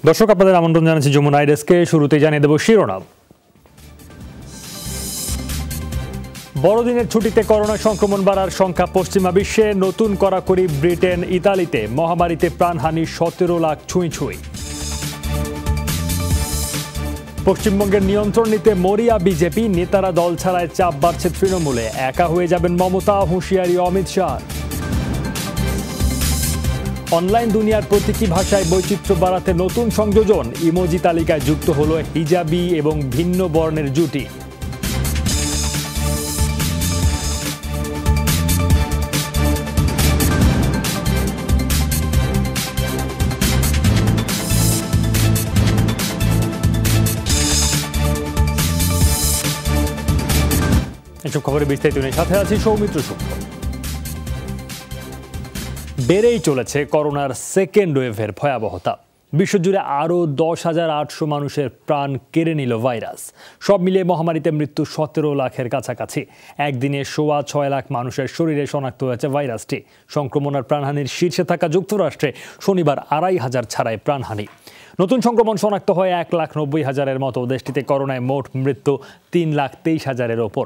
দর্শক আপনাদের আমন্ত্রণ জানাচ্ছি যমুনা ডেস্কে। শুরুতেই জানিয়ে দেব শিরোনাম। বড়দিনের ছুটিতে করোনা সংক্রমণ বাড়ার সংখ্যা পশ্চিমা বিশ্বে, নতুন কড়াকড়ি ব্রিটেন ইতালিতে, মহামারীতে প্রাণহানি 17 লাখ ছুঁই। পশ্চিমবঙ্গের নিয়ন্ত্রণ নিতে মরিয়া বিজেপি, নেতারা দল ছাড়ায় চাপ বাড়ছে তৃণমূলে, একা হয়ে যাবেন মমতা, হুঁশিয়ারি অমিত শাহ। অনলাইন দুনিয়ার প্রতীকী ভাষায় বৈচিত্র্য বাড়াতে নতুন সংযোজন, ইমোজি তালিকায় যুক্ত হলো হিজাবি এবং ভিন্ন বর্ণের জুটি। এসব খবরে বিস্তারিত নিয়ে সাথে আছি সৌমিত্র শুক্ল। বেড়েই চলেছে করোনার সেকেন্ড ওয়েভের ভয়াবহতা। বিশ্বজুড়ে আরও 10,800 মানুষের প্রাণ কেড়ে নিল ভাইরাস। সব মিলিয়ে মহামারীতে মৃত্যু 17 লাখের কাছাকাছি। একদিনে 6.25 লাখ মানুষের শরীরে শনাক্ত হয়েছে ভাইরাসটি। সংক্রমণ আর প্রাণহানির শীর্ষে থাকা যুক্তরাষ্ট্রে শনিবার 2,500 ছাড়াই প্রাণহানি। নতুন সংক্রমণ শনাক্ত হয় 1,90,000-এর মতো। দেশটিতে করোনায় মোট মৃত্যু 3,23,000-এর ওপর।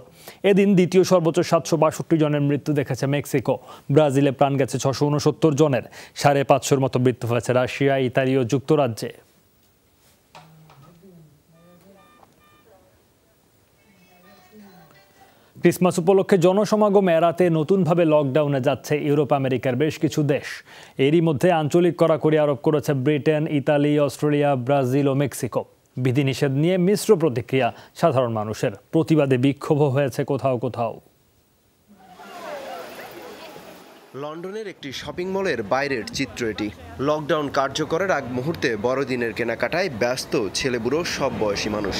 এদিন দ্বিতীয় সর্বোচ্চ 762 জনের মৃত্যু দেখেছে মেক্সিকো। ব্রাজিলে প্রাণ গেছে 669 জনের। 550-র মতো মৃত্যু হয়েছে রাশিয়া, ইতালি ও যুক্তরাজ্যে। ক্রিসমাস উপলক্ষে জনসমাগম এড়াতে নতুনভাবে লকডাউনে যাচ্ছে ইউরোপ আমেরিকার বেশ কিছু দেশ। এরই মধ্যে আঞ্চলিক কড়াকড়ি আরোপ করেছে ব্রিটেন, ইতালি, অস্ট্রেলিয়া, ব্রাজিল ও মেক্সিকো। বিধিনিষেধ নিয়ে মিশ্র প্রতিক্রিয়া সাধারণ মানুষের। প্রতিবাদে বিক্ষোভ হয়েছে কোথাও কোথাও। লন্ডনের একটি শপিং মলের বাইরের চিত্র এটি। লকডাউন কার্যকরের আগ মুহূর্তে বড়দিনের কেনাকাটায় ব্যস্ত ছেলেবুড়ো সব বয়সী মানুষ।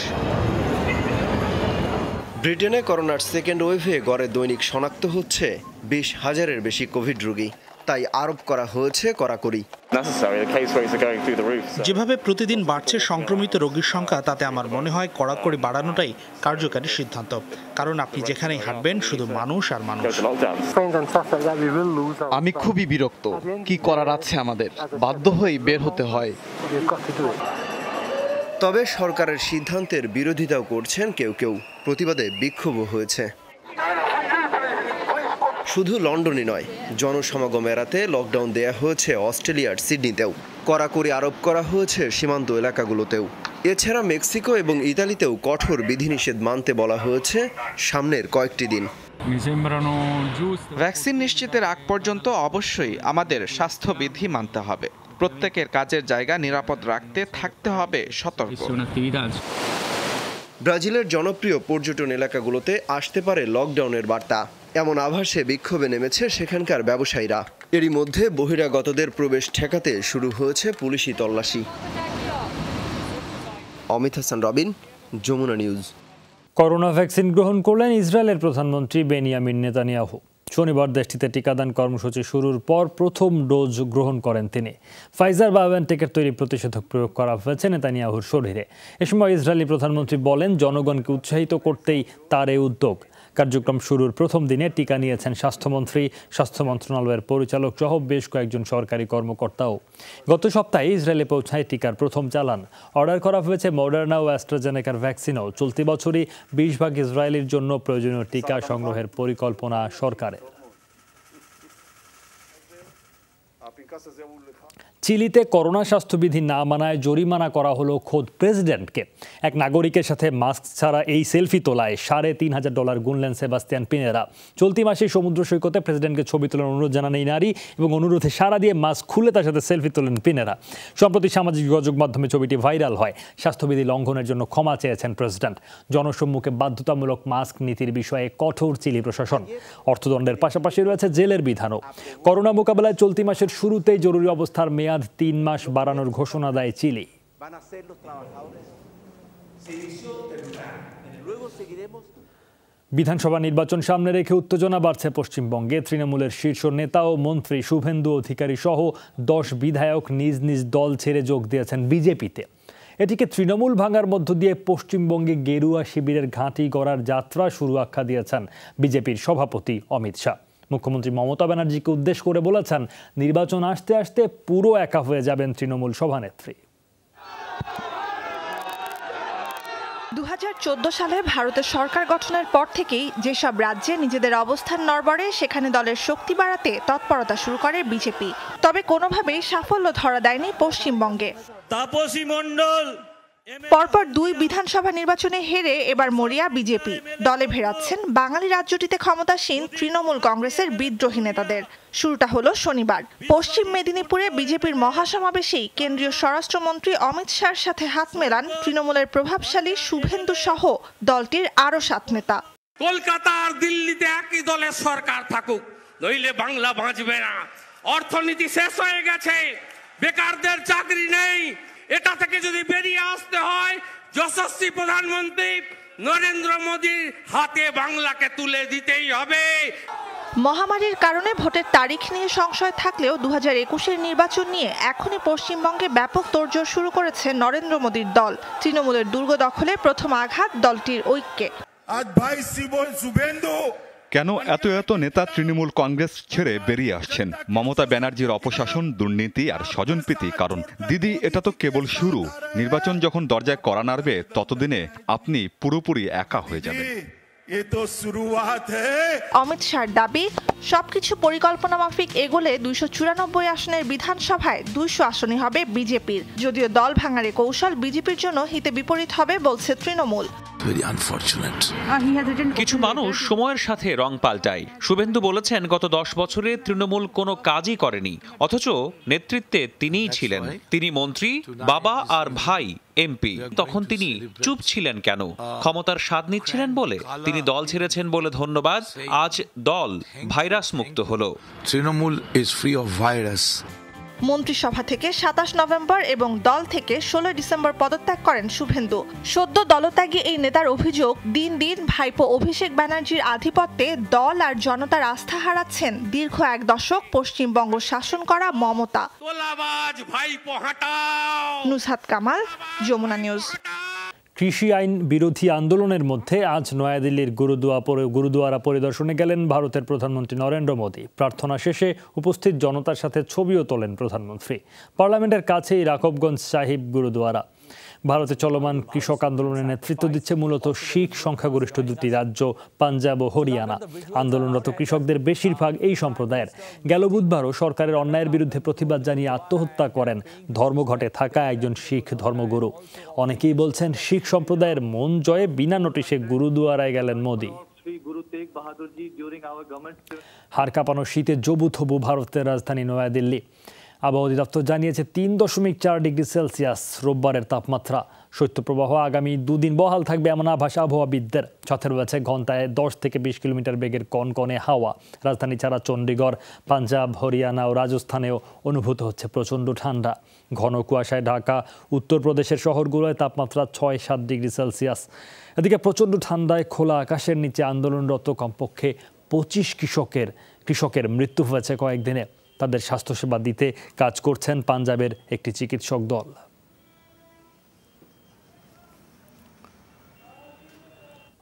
ব্রিটেনে করোনার সেকেন্ড ওয়েভে গড়ে দৈনিক শনাক্ত হচ্ছে 20,000-এর বেশি কোভিড রোগী। তাই আরোপ করা হয়েছে কড়াকড়ি। যেভাবে প্রতিদিন বাড়ছে সংক্রমিত রোগীর সংখ্যা, তাতে আমার মনে হয় কড়াকড়ি বাড়ানোটাই কার্যকারী সিদ্ধান্ত। কারণ আপনি যেখানেই হাঁটবেন শুধু মানুষ আর মানুষ। আমি খুবই বিরক্ত। কি করার আছে আমাদের, বাধ্য হয়েই বের হতে হয়। তবে সরকারের সিদ্ধান্তের বিরোধিতাও করছেন কেউ কেউ। প্রতিবাদে বিক্ষোভ হয়েছে। শুধু লন্ডনই নয়, জনসমাগম এড়াতে লকডাউন দেয়া হয়েছে অস্ট্রেলিয়ার সিডনিতেও। কড়াকড়ি আরোপ করা হয়েছে সীমান্ত এলাকাগুলোতেও। এছাড়া মেক্সিকো এবং ইতালিতেও কঠোর বিধিনিষেধ মানতে বলা হয়েছে সামনের কয়েকটি দিন। ভ্যাকসিন নিশ্চিতের আগ পর্যন্ত অবশ্যই আমাদের স্বাস্থ্যবিধি মানতে হবে। প্রত্যেকের কাজের জায়গা নিরাপদ রাখতে থাকতে হবে সতর্ক। ব্রাজিলের জনপ্রিয় পর্যটন এলাকাগুলোতে আসতে পারে লকডাউনের বার্তা। এমন আভাসে বিক্ষোভে নেমেছে সেখানকার ব্যবসায়ীরা। এরই মধ্যে বহিরাগতদের প্রবেশ ঠেকাতে শুরু হয়েছে পুলিশি তল্লাশি। Amit Hasan Robin, Jamuna news. Corona vaccine গ্রহণ করলেন ইসরায়েলের প্রধানমন্ত্রী বেনিয়ামিন নেতানিয়াহু। শনিবার দেশটিতে টিকাদান কর্মসূচি শুরুর পর প্রথম ডোজ গ্রহণ করেন তিনি। ফাইজার বায়োএনটেকের তৈরি প্রতিষেধক প্রয়োগ করা হয়েছে নেতানিয়াহুর শরীরে। এ সময় ইসরায়েলি প্রধানমন্ত্রী বলেন, জনগণকে উৎসাহিত করতেই তার এই উদ্যোগ। কার্যক্রম শুরুর প্রথম দিনে টিকা নিয়েছেন স্বাস্থ্যমন্ত্রী, স্বাস্থ্য মন্ত্রণালয়ের পরিচালক সহ বেশ কয়েকজন সরকারি কর্মকর্তাও। গত সপ্তাহে ইসরায়েলে পৌঁছায় টিকার প্রথম চালান। অর্ডার করা হয়েছে মডার্না ও অ্যাস্ট্রাজেনেকার ভ্যাকসিনও। চলতি বছরই 20 ভাগ ইসরায়েলির জন্য প্রয়োজনীয় টিকা সংগ্রহের পরিকল্পনা সরকারের। চিলিতে করোনা স্বাস্থ্যবিধি না মানায় জরিমানা করা হলো খোদ প্রেসিডেন্টকে। এক নাগরিকের সাথে মাস্ক ছাড়া এই সেলফি তোলায় $3,500 গুনলেন সেবাস্তিয়ান পিনেরা। চলতি মাসে সমুদ্র সৈকতে প্রেসিডেন্টকে ছবি তোলার অনুরোধ জানান এই নারী এবং অনুরোধে সাড়া দিয়ে মাস্ক খুলে তার সাথে সেলফি তোলেন পিনেরা। সম্প্রতি সামাজিক যোগাযোগ মাধ্যমে ছবিটি ভাইরাল হয়। স্বাস্থ্যবিধি লঙ্ঘনের জন্য ক্ষমা চেয়েছেন প্রেসিডেন্ট। জনসম্মুখে বাধ্যতামূলক মাস্ক নীতির বিষয়ে কঠোর চিলি প্রশাসন। অর্থদণ্ডের পাশাপাশি রয়েছে জেলের বিধানও। করোনা মোকাবেলায় চলতি মাসের শুরুতেই জরুরি অবস্থার মেয়াদ 3 মাস বাড়ানোর ঘোষণা দেয় চিলি। বিধানসভা নির্বাচন সামনে রেখে উত্তেজনা বাড়ছে পশ্চিমবঙ্গে। তৃণমূলের শীর্ষ নেতা ও মন্ত্রী শুভেন্দু অধিকারী সহ 10 বিধায়ক নিজ নিজ দল ছেড়ে যোগ দিয়েছেন বিজেপিতে। এটিকে তৃণমূল ভাঙার মধ্য দিয়ে পশ্চিমবঙ্গে গেরুয়া শিবিরের ঘাঁটি গড়ার যাত্রা শুরু আখ্যা দিয়েছেন বিজেপির সভাপতি অমিত শাহ। মুখ্যমন্ত্রী মমতা ব্যানার্জিকে উদ্দেশ্য করে বলেছেন, নির্বাচন আসতে আসতে পুরো একা হয়ে যাবেন তৃণমূল সভানেত্রী। 2014 সালে ভারতের সরকার গঠনের পর থেকেই যেসব রাজ্যে নিজেদের অবস্থান নড়বড়ে সেখানে দলের শক্তি বাড়াতে তৎপরতা শুরু করে বিজেপি। তবে কোনোভাবেই সাফল্য ধরা দেয়নি পশ্চিমবঙ্গে। তাপসী মণ্ডল পরপর 2 বিধানসভা নির্বাচনে হেরে এবার মরিয়া বিজেপি। দলে ভেড়াচ্ছেন বাঙালি রাজ্যটিতে ক্ষমতাসীন তৃণমূল কংগ্রেসের বিদ্রোহী নেতাদের। শুরুটা হলো শনিবার। পশ্চিম মেদিনীপুরে বিজেপির মহাসমাবেশেই কেন্দ্রীয় স্বরাষ্ট্রমন্ত্রী অমিত শাহর সাথে হাত মেলান তৃণমূলের প্রভাবশালী শুভেন্দু সহ দলটির আরও 7 নেতা। কলকাতা আর দিল্লিতে একই দলের সরকার থাকুক, নইলে বাংলা বাঁচবে না। অর্থনীতি শেষ হয়ে গেছে, বেকারদের চাকরি নেই। এটা থেকে যদি বেরিয়ে আসতে হয়, যশস্বী প্রধানমন্ত্রী নরেন্দ্র মোদীর হাতে বাংলাকে তুলে দিতেই হবে। মহামারীর কারণে ভোটের তারিখ নিয়ে সংশয় থাকলেও 2021-এর নির্বাচন নিয়ে এখনই পশ্চিমবঙ্গে ব্যাপক তোড়জোড় শুরু করেছে নরেন্দ্র মোদীর দল। তৃণমূলের দুর্গ দখলে প্রথম আঘাত দলটির ঐক্যে। আজ ভাই শিবন শুভেন্দু কেন এত নেতা তৃণমূল কংগ্রেস ছেড়ে বেরিয়ে আসছেন? মমতা ব্যানার্জির অপশাসন, দুর্নীতি আর স্বজনপ্রীতি। কারণ দিদি, এটা তো কেবল শুরু। নির্বাচন যখন দরজায় কড়া নাড়বে, ততদিনে আপনি পুরোপুরি একা হয়ে যাবেন। অমিত শাহর দাবি, সবকিছু পরিকল্পনা মাফিক এগোলে 294 আসনের বিধানসভায় 200 আসনই হবে বিজেপির। যদিও দল ভাঙারে কৌশল বিজেপির জন্য হিতে বিপরীত হবে বলছে তৃণমূল। কিছু মানুষ সময়ের সাথে রং পাল্টায়। শুভেন্দু বলেছেন, গত 10 বছরে তৃণমূল কোনো কাজই করেনি, অথচ নেতৃত্বে তিনিই ছিলেন। তিনি মন্ত্রী, বাবা আর ভাই এমপি। তখন তিনি চুপ ছিলেন কেন? ক্ষমতার স্বাদ নিচ্ছিলেন বলে? তিনি দল ছেড়েছেন বলে ধন্যবাদ। আজ দল ভাইরাস মুক্ত হলো। Trinamool is free of virus. মন্ত্রিসভা থেকে 27 নভেম্বর এবং দল থেকে 16 ডিসেম্বর পদত্যাগ করেন শুভেন্দু। সদ্য দলত্যাগী এই নেতার অভিযোগ, দিন দিন ভাইপো অভিষেক ব্যানার্জির আধিপত্যে দল আর জনতার আস্থা হারাচ্ছেন দীর্ঘ 1 দশক পশ্চিমবঙ্গ শাসন করা মমতা। নুসহাত কামাল, যমুনা নিউজ। কৃষি আইন বিরোধী আন্দোলনের মধ্যে আজ নয়াদিল্লির গুরুদুয়ারা পরিদর্শনে গেলেন ভারতের প্রধানমন্ত্রী নরেন্দ্র মোদী। প্রার্থনা শেষে উপস্থিত জনতার সাথে ছবিও তোলেন প্রধানমন্ত্রী। পার্লামেন্টের কাছেই রাঘবগঞ্জ সাহিব গুরুদুয়ারা। ভারতে চলমান কৃষক আন্দোলনের নেতৃত্ব দিচ্ছে মূলত শিখ সংখ্যাগরিষ্ঠ 2টি রাজ্য, পাঞ্জাব ও হরিয়ানা। আন্দোলনরত কৃষকদের বেশিরভাগ এই সম্প্রদায়ের। গেল বুধবারও সরকারের অন্যায়ের বিরুদ্ধে প্রতিবাদ জানিয়ে আত্মহত্যা করেন ধর্মঘটে থাকা একজন শিখ ধর্মগুরু। অনেকেই বলছেন, শিখ সম্প্রদায়ের মন জয়ে বিনা নোটিশে গুরুদুয়ারায় গেলেন মোদী। হাড় কাঁপানো শীতে জবুথবু ভারতের রাজধানী নয়াদিল্লি। আবহাওয়া অধিদপ্তর জানিয়েছে 3.4 ডিগ্রি সেলসিয়াস রোববারের তাপমাত্রা। শৈত্যপ্রবাহ আগামী 2 দিন বহাল থাকবে এমন আভাস আবহাওয়াবিদদের। সাথে রয়েছে ঘন্টায় 10 থেকে 20 কিলোমিটার বেগের কনকনে হাওয়া। রাজধানী ছাড়া চণ্ডীগড়, পাঞ্জাব, হরিয়ানা ও রাজস্থানেও অনুভূত হচ্ছে প্রচণ্ড ঠান্ডা। ঘন কুয়াশায় ঢাকা উত্তরপ্রদেশের শহরগুলোয় তাপমাত্রা 6-7 ডিগ্রি সেলসিয়াস। এদিকে প্রচণ্ড ঠান্ডায় খোলা আকাশের নিচে আন্দোলনরত কমপক্ষে 25 কৃষকের মৃত্যু হয়েছে কয়েকদিনে। তাদের স্বাস্থ্যসেবা দিতে কাজ করছেন পাঞ্জাবের একটি চিকিৎসক দল।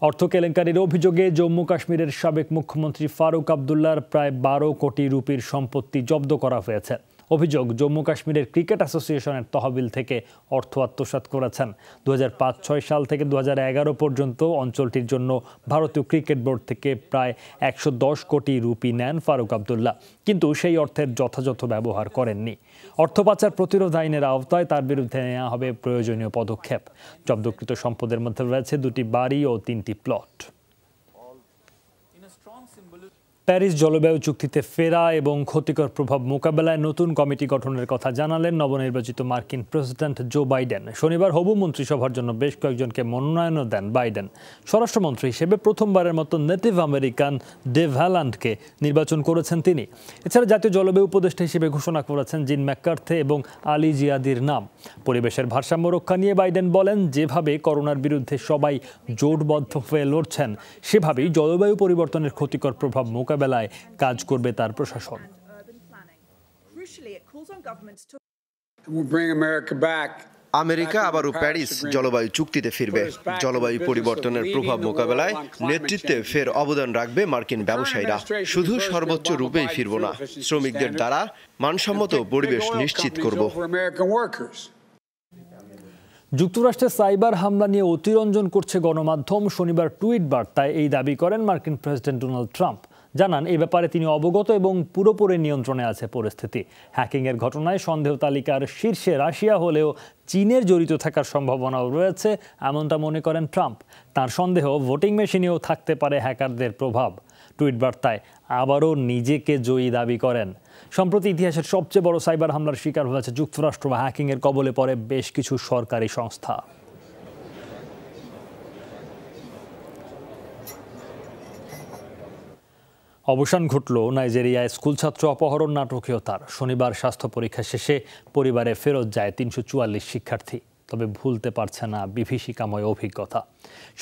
অর্থ কেলেঙ্কারির অভিযোগে জম্মু কাশ্মীরের সাবেক মুখ্যমন্ত্রী ফারুক আবদুল্লাহর প্রায় 12 কোটি রুপির সম্পত্তি জব্দ করা হয়েছে। অভিযোগ, জম্মু কাশ্মীরের ক্রিকেট অ্যাসোসিয়েশনের তহবিল থেকে অর্থ আত্মসাৎ করেছেন। 2005-6 সাল থেকে 2011 পর্যন্ত অঞ্চলটির জন্য ভারতীয় ক্রিকেট বোর্ড থেকে প্রায় 110 কোটি রুপি নেন ফারুক আবদুল্লাহ, কিন্তু সেই অর্থের যথাযথ ব্যবহার করেননি। অর্থ পাচার প্রতিরোধ আইনের আওতায় তার বিরুদ্ধে নেওয়া হবে প্রয়োজনীয় পদক্ষেপ। জব্দকৃত সম্পদের মধ্যে রয়েছে 2টি বাড়ি ও 3টি প্লট। প্যারিস জলবায়ু চুক্তিতে ফেরা এবং ক্ষতিকর প্রভাব মোকাবেলায় নতুন কমিটি গঠনের কথা জানালেন নবনির্বাচিত মার্কিন প্রেসিডেন্ট জো বাইডেন। শনিবার হবু মন্ত্রিসভার জন্য বেশ কয়েকজনকে মনোনয়নও দেন বাইডেন। স্বরাষ্ট্রমন্ত্রী হিসেবে প্রথমবারের মতো নেটিভ আমেরিকান ডেভ হ্যালান্ডকে নির্বাচন করেছেন তিনি। এছাড়া জাতীয় জলবায়ু উপদেষ্টা হিসেবে ঘোষণা করেছেন জিন ম্যাককার্থে এবং আলী জিয়াদির নাম। পরিবেশের ভারসাম্য রক্ষা নিয়ে বাইডেন বলেন, যেভাবে করোনার বিরুদ্ধে সবাই জোটবদ্ধ হয়ে লড়ছেন, সেভাবেই জলবায়ু পরিবর্তনের ক্ষতিকর প্রভাব মোকাবেলায় কাজ করবে তার প্রশাসন। আমেরিকা আবারও প্যারিস জলবায়ু চুক্তিতে ফিরবে। জলবায়ু পরিবর্তনের প্রভাব মোকাবেলায় নেতৃত্বে ফের অবদান রাখবে মার্কিন ব্যবসায়ীরা। শুধু সর্বোচ্চ রূপেই ফিরব না, শ্রমিকদের দ্বারা মানসম্মত পরিবেশ নিশ্চিত করব। যুক্তরাষ্ট্রের সাইবার হামলা নিয়ে অতিরঞ্জন করছে গণমাধ্যম। শনিবার টুইট বার্তায় এই দাবি করেন মার্কিন প্রেসিডেন্ট ডোনাল্ড ট্রাম্প। জানান এ ব্যাপারে তিনি অবগত এবং পুরোপুরি নিয়ন্ত্রণে আছে পরিস্থিতি। হ্যাকিংয়ের ঘটনায় সন্দেহ তালিকার শীর্ষে রাশিয়া হলেও চীনের জড়িত থাকার সম্ভাবনাও রয়েছে, এমনটা মনে করেন ট্রাম্প। তার সন্দেহ ভোটিং মেশিনেও থাকতে পারে হ্যাকারদের প্রভাব। টুইট বার্তায় আবারও নিজেকে জয়ী দাবি করেন। সম্প্রতি ইতিহাসের সবচেয়ে বড় সাইবার হামলার শিকার হয়েছে যুক্তরাষ্ট্র। হ্যাকিংয়ের কবলে পড়ে বেশ কিছু সরকারি সংস্থা। অবসান ঘটল নাইজেরিয়ায় স্কুল ছাত্র অপহরণ নাটকীয়তার। শনিবার স্বাস্থ্য পরীক্ষা শেষে পরিবারে ফেরত যায় ৩৪৪ শিক্ষার্থী। তবে ভুলতে পারছে না বিভীষিকাময় অভিজ্ঞতা।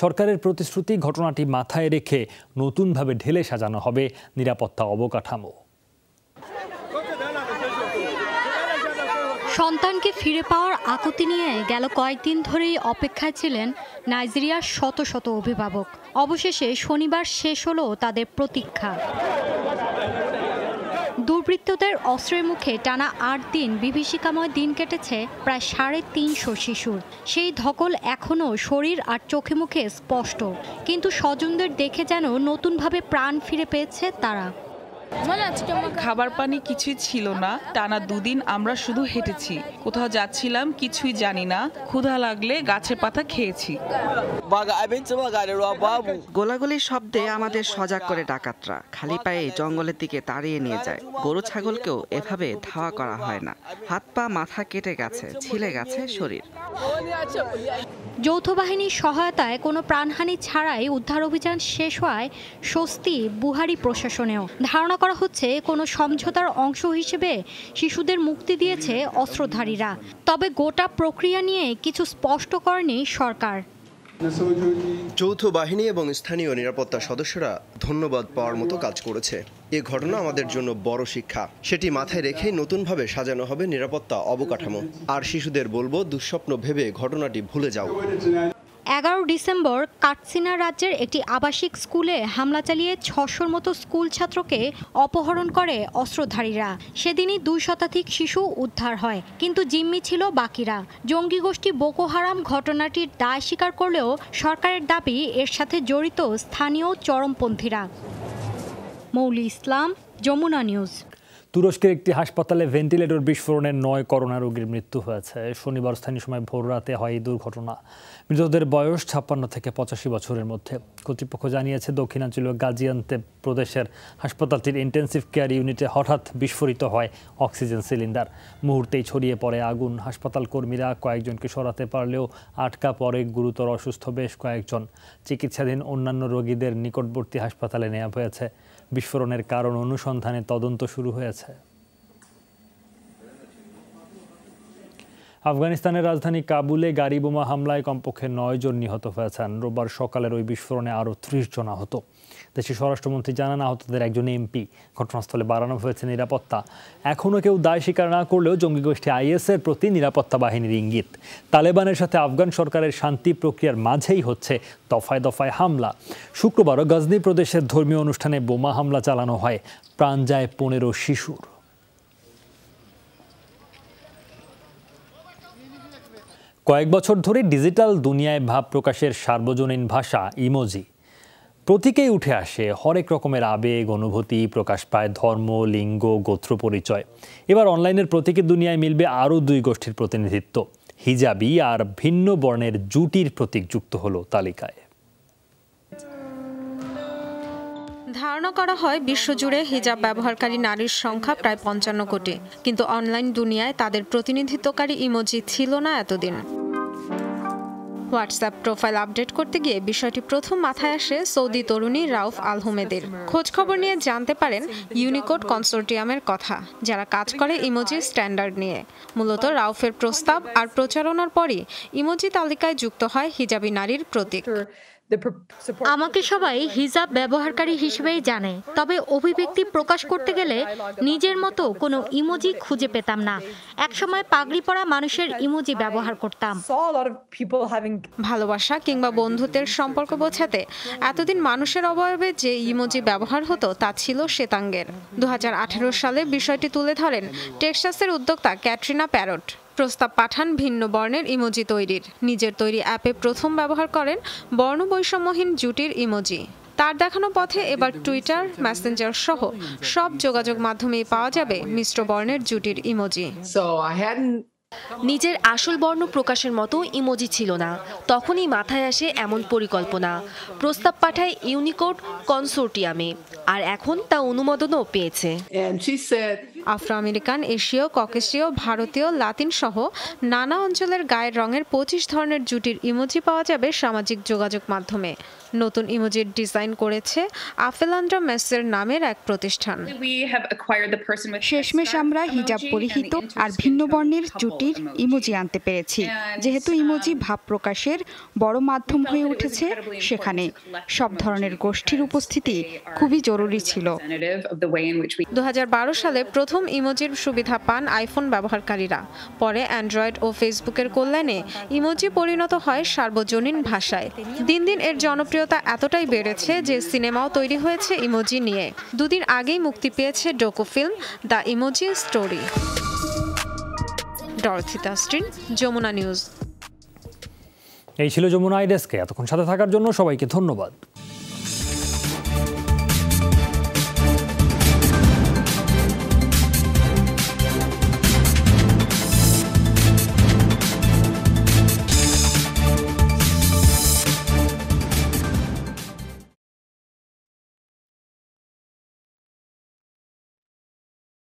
সরকারের প্রতিশ্রুতি, ঘটনাটি মাথায় রেখে নতুনভাবে ঢেলে সাজানো হবে নিরাপত্তা অবকাঠামো। সন্তানকে ফিরে পাওয়ার আকুতি নিয়ে গেল কয়েকদিন ধরেই অপেক্ষায় ছিলেন নাইজেরিয়ার শত শত অভিভাবক। অবশেষে শনিবার শেষ হলো তাদের প্রতীক্ষা। দুর্বৃত্তদের অস্ত্রের মুখে টানা ৮ দিন বিভীষিকাময় দিন কেটেছে প্রায় ৩৫০ শিশুর। সেই ধকল এখনও শরীর আর চোখে মুখে স্পষ্ট, কিন্তু স্বজনদের দেখে যেন নতুনভাবে প্রাণ ফিরে পেয়েছে তারা। খাবার পানি কিছুই ছিল না। টানা 2 দিন আমরা শুধু হেঁটেছি, কোথাও যাচ্ছিলাম কিছুই জানি না। ক্ষুধা লাগলে গাছের পাতা খেয়েছি। গোলাগুলির শব্দে আমাদের সজাগ করে ডাকাতরা খালি পায়ে জঙ্গলের দিকে তাড়িয়ে নিয়ে যায়। গরু ছাগলকেও এভাবে ধাওয়া করা হয় না। হাত পা মাথা কেটে গেছে, ছিলে গেছে শরীর। যৌথ বাহিনীর সহায়তায় কোনো প্রাণহানি ছাড়াই উদ্ধার অভিযান শেষ হওয়ায় স্বস্তি বুহারি প্রশাসনেও। ধারণা করা হচ্ছে কোনো সমঝোতার অংশ হিসেবে শিশুদের মুক্তি দিয়েছে অস্ত্রধারীরা। তবে গোটা প্রক্রিয়া নিয়ে কিছু স্পষ্ট করেনি সরকার। যৌথ বাহিনী এবং স্থানীয় নিরাপত্তা সদস্যরা ধন্যবাদ পাওয়ার মতো কাজ করেছে। এ ঘটনা আমাদের জন্য বড় শিক্ষা। সেটি মাথায় রেখেই নতুনভাবে সাজানো হবে নিরাপত্তা অবকাঠামো। আর শিশুদের বলবো, দুঃস্বপ্ন ভেবে ঘটনাটি ভুলে যাও। 11 ডিসেম্বর কাটসিনা রাজ্যের একটি আবাসিক স্কুলে হামলা চালিয়ে ৬০০-র মতো স্কুল ছাত্রকে অপহরণ করে অস্ত্রধারীরা। সেদিনই ২ শতাধিক শিশু উদ্ধার হয়, কিন্তু জিম্মি ছিল বাকিরা। জঙ্গি গোষ্ঠী বোকো হারাম ঘটনাটির দায় স্বীকার করলেও সরকারের দাবি এর সাথে জড়িত স্থানীয় চরমপন্থীরা। মৌলি ইসলাম, যমুনা নিউজ। তুরস্কের একটি হাসপাতালে ভেন্টিলেটর বিস্ফোরণে ৯ করোনা রোগীর মৃত্যু হয়েছে। শনিবার স্থানীয় সময় ভোর রাতে হয় এই দুর্ঘটনা। মৃতদের বয়স ৫৬ থেকে ৮৫ বছরের মধ্যে। কর্তৃপক্ষ জানিয়েছে, দক্ষিণাঞ্চলীয় গাজিয়ান্তেপ প্রদেশের হাসপাতালটির ইন্টেন্সিভ কেয়ার ইউনিটে হঠাৎ বিস্ফোরিত হয় অক্সিজেন সিলিন্ডার। মুহূর্তেই ছড়িয়ে পড়ে আগুন। হাসপাতাল কর্মীরা কয়েকজনকে সরাতে পারলেও আটকা পড়ে গুরুতর অসুস্থ বেশ কয়েকজন। চিকিৎসাধীন অন্যান্য রোগীদের নিকটবর্তী হাসপাতালে নেওয়া হয়েছে। বিস্ফোরণের কারণ অনুসন্ধানে তদন্ত শুরু হয়েছে। আফগানিস্তানের রাজধানী কাবুলে গাড়ি বোমা হামলায় কমপক্ষে ৯ জন নিহত হয়েছেন। রোববার সকালের ওই বিস্ফোরণে আরও ৩০ জন আহত। দেশের স্বরাষ্ট্রমন্ত্রী জানান, আহতদের একজন এমপি। ঘটনাস্থলে বাড়ানো হয়েছে নিরাপত্তা। এখনও কেউ দায় স্বীকার না করলেও জঙ্গি গোষ্ঠী আইএসের প্রতি নিরাপত্তা বাহিনীর ইঙ্গিত। তালেবানের সাথে আফগান সরকারের শান্তি প্রক্রিয়ার মাঝেই হচ্ছে দফায় দফায় হামলা। শুক্রবারও গজনি প্রদেশের ধর্মীয় অনুষ্ঠানে বোমা হামলা চালানো হয়। প্রাণ যায় ১৫ শিশুর। কয়েক বছর ধরে ডিজিটাল দুনিয়ায় ভাব প্রকাশের সার্বজনীন ভাষা ইমোজি। প্রতীকেই উঠে আসে হরেক রকমের আবেগ, অনুভূতি, প্রকাশ পায় ধর্ম, লিঙ্গ, গোত্র পরিচয়। এবার অনলাইনের প্রতীকের দুনিয়ায় মিলবে আরও ২ গোষ্ঠীর প্রতিনিধিত্ব। হিজাবি আর ভিন্ন বর্ণের জুটির প্রতীক যুক্ত হলো তালিকায়। ধারণা করা হয় বিশ্বজুড়ে হিজাব ব্যবহারকারী নারীর সংখ্যা প্রায় ৫৫ কোটি, কিন্তু অনলাইন দুনিয়ায় তাদের প্রতিনিধিত্বকারী ইমোজি ছিল না এতদিন। হোয়াটসঅ্যাপ প্রোফাইল আপডেট করতে গিয়ে বিষয়টি প্রথম মাথায় আসে সৌদি তরুণী রাউফ আলহুমেদের। খোঁজখবর নিয়ে জানতে পারেন ইউনিকোড কনসোর্টিয়ামের কথা, যারা কাজ করে ইমোজি স্ট্যান্ডার্ড নিয়ে। মূলত রাউফের প্রস্তাব আর প্রচারণার পরই ইমোজি তালিকায় যুক্ত হয় হিজাবি নারীর প্রতীক। আমাকে সবাই হিজাব ব্যবহারকারী হিসেবেই জানে, তবে অভিব্যক্তি প্রকাশ করতে গেলে নিজের মতো কোনো ইমোজি খুঁজে পেতাম না। একসময় পাগড়ি পরা মানুষের ইমোজি ব্যবহার করতাম। ভালোবাসা কিংবা বন্ধুত্বের সম্পর্ক বোঝাতে এতদিন মানুষের অবয়বে যে ইমোজি ব্যবহার হতো তা ছিল শ্বেতাঙ্গের। ২০১৮ সালে বিষয়টি তুলে ধরেন টেক্সাসের উদ্যোক্তা ক্যাটরিনা প্যারট। প্রস্তাব পাঠান ভিন্ন বর্ণের ইমোজি তৈরির। নিজের তৈরি অ্যাপে প্রথম ব্যবহার করেন বর্ণ বৈষম্যহীন জুটির ইমোজি। তার দেখানো পথে এবার টুইটার, মেসেঞ্জার সহ সব যোগাযোগ মাধ্যমেই পাওয়া যাবে মিশ্র বর্ণের জুটির ইমোজি। নিজের আসল বর্ণ প্রকাশের মতো ইমোজি ছিল না, তখনই মাথায় আসে এমন পরিকল্পনা। প্রস্তাব পাঠায় ইউনিকোড কনসোর্টিয়ামে, আর এখন তা অনুমোদনও পেয়েছে। আফ্রো আমেরিকান, এশীয়, ককেশীয়, ভারতীয়, লাতিন সহ নানা অঞ্চলের গায়ের রঙের 25 ধরনের জুটির ইমোজি পাওয়া যাবে সামাজিক যোগাযোগ মাধ্যমে। নতুন ইমোজির ডিজাইন করেছে আফেলান্ড্রা মেসের নামের এক প্রতিষ্ঠান। শেষমেশ আমরা হিজাব পরিহিত আর ভিন্ন বর্ণের জুটির ইমোজি আনতে পেরেছি। যেহেতু ইমোজি ভাব প্রকাশের বড় মাধ্যম হয়ে উঠেছে, সেখানে সব ধরনের গোষ্ঠীর উপস্থিতি খুবই জরুরি ছিল। 2012 সালে প্রথম ইমোজির সুবিধা পান আইফোন ব্যবহারকারীরা। পরে অ্যান্ড্রয়েড ও ফেসবুকের কল্যাণে ইমোজি পরিণত হয় সার্বজনীন ভাষায়। দিন দিন এর জনপ্রিয়তা এতটাই বেড়েছে যে সিনেমাও তৈরি হয়েছে ইমোজি নিয়ে। দুদিন আগেই মুক্তি পেয়েছে docu film the emoji story. Dorothy Tustin, Jamuna news. এই ছিল যমুনা আই ডেস্কে। এতক্ষণ সাথে থাকার জন্য সবাইকে ধন্যবাদ।